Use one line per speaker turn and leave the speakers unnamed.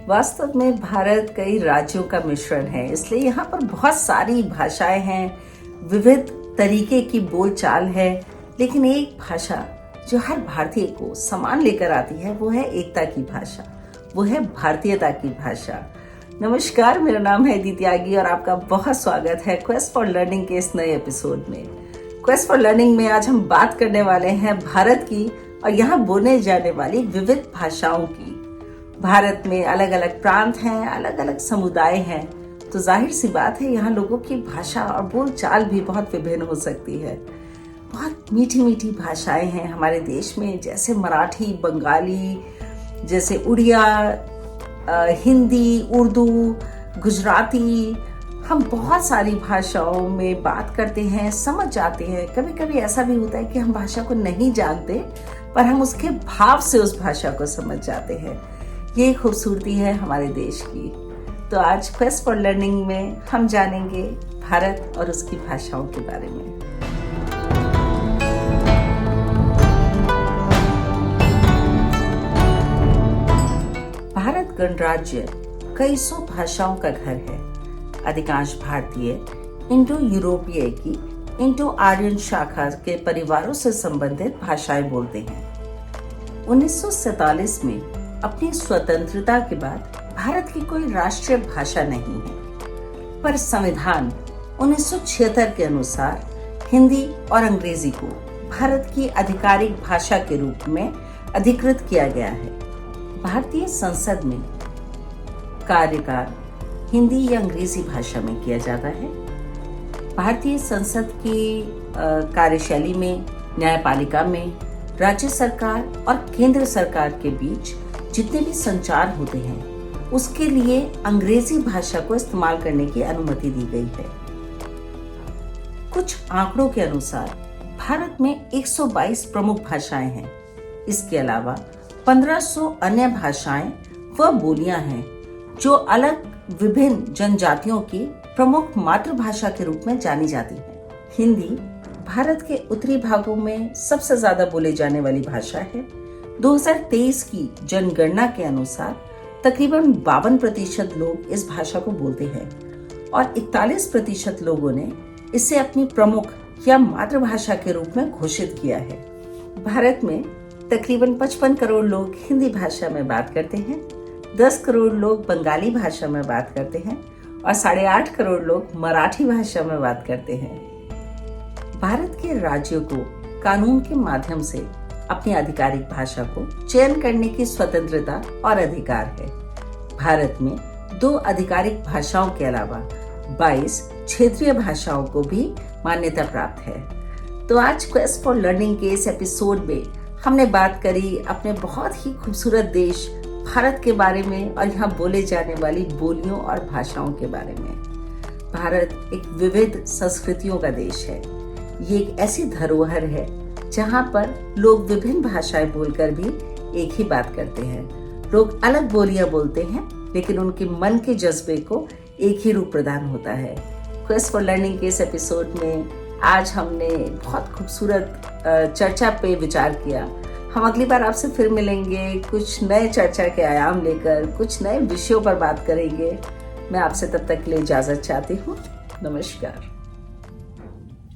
वास्तव में भारत कई राज्यों का मिश्रण है, इसलिए यहाँ पर बहुत सारी भाषाएं हैं, विविध तरीके की बोलचाल है। लेकिन एक भाषा जो हर भारतीय को समान लेकर आती है वो है एकता की भाषा, वो है भारतीयता की भाषा। नमस्कार, मेरा नाम है दीदी त्यागी और आपका बहुत स्वागत है क्वेस्ट फॉर लर्निंग के इस नए एपिसोड में। क्वेस्ट फॉर लर्निंग में आज हम बात करने वाले हैं भारत की और यहाँ बोले जाने वाली विविध भाषाओं की। भारत में अलग अलग प्रांत हैं, अलग अलग समुदाय हैं, तो जाहिर सी बात है यहाँ लोगों की भाषा और बोलचाल भी बहुत विभिन्न हो सकती है। बहुत मीठी मीठी भाषाएं हैं हमारे देश में, जैसे मराठी, बंगाली, जैसे उड़िया, हिंदी, उर्दू, गुजराती। हम बहुत सारी भाषाओं में बात करते हैं, समझ जाते हैं। कभी कभी ऐसा भी होता है कि हम भाषा को नहीं जानते पर हम उसके भाव से उस भाषा को समझ जाते हैं। ये खूबसूरती है हमारे देश की। तो आज क्वेस्ट फॉर लर्निंग में हम जानेंगे भारत और उसकी भाषाओं के बारे में। भारत गणराज्य कई सौ भाषाओं का घर है। अधिकांश भारतीय इंडो यूरोपीय की इंडो आर्यन शाखा के परिवारों से संबंधित भाषाएं बोलते हैं। 1947 में अपनी स्वतंत्रता के बाद भारत की कोई राष्ट्रीय भाषा नहीं है, पर संविधान 1976 के अनुसार हिंदी और अंग्रेजी को भारत की आधिकारिक भाषा के रूप में अधिकृत किया गया है। भारतीय संसद में कार्यकाल हिंदी या अंग्रेजी भाषा में किया जाता है। भारतीय संसद की कार्यशैली में न्यायपालिका में राज्य सरकार और केंद्र सरकार के बीच जितने भी संचार होते हैं उसके लिए अंग्रेजी भाषा को इस्तेमाल करने की अनुमति दी गई है। कुछ आंकड़ों के अनुसार भारत में 122 प्रमुख भाषाएं हैं। इसके अलावा 1500 अन्य भाषाएं व बोलियां हैं जो अलग विभिन्न जनजातियों की प्रमुख मातृभाषा के रूप में जानी जाती है। हिंदी भारत के उत्तरी भागों में सबसे ज्यादा बोले जाने वाली भाषा है। 2023 की जनगणना के अनुसार तकरीबन 52% लोग इस भाषा को बोलते हैं और 41% लोगों ने इसे अपनी प्रमुख या मातृभाषा के रूप में घोषित किया है। भारत में तकरीबन 55 करोड़ लोग हिंदी भाषा में बात करते हैं, 10 करोड़ लोग बंगाली भाषा में बात करते हैं और 8.5 करोड़ लोग मराठी भाषा में बात करते हैं। भारत के राज्यों को कानून के माध्यम से अपनी आधिकारिक भाषा को चयन करने की स्वतंत्रता और अधिकार है। भारत में 2 आधिकारिक भाषाओं के अलावा 22 क्षेत्रीय भाषाओं को भी मान्यता प्राप्त है। तो आज क्वेस्ट फॉर लर्निंग के इस एपिसोड में हमने बात करी अपने बहुत ही खूबसूरत देश भारत के बारे में और यहाँ बोले जाने वाली बोलियों और भाषाओं के बारे में। भारत एक विविध संस्कृतियों का देश है। ये एक ऐसी धरोहर है जहाँ पर लोग विभिन्न भाषाएं बोलकर भी एक ही बात करते हैं। लोग अलग बोलियां बोलते हैं लेकिन उनके मन के जज्बे को एक ही रूप प्रदान होता है। क्वेस्ट फॉर लर्निंग के इस एपिसोड में आज हमने बहुत खूबसूरत चर्चा पे विचार किया। हम अगली बार आपसे फिर मिलेंगे, कुछ नए चर्चा के आयाम लेकर, कुछ नए विषयों पर बात करेंगे। मैं आपसे तब तक के लिए इजाजत चाहती हूँ। नमस्कार।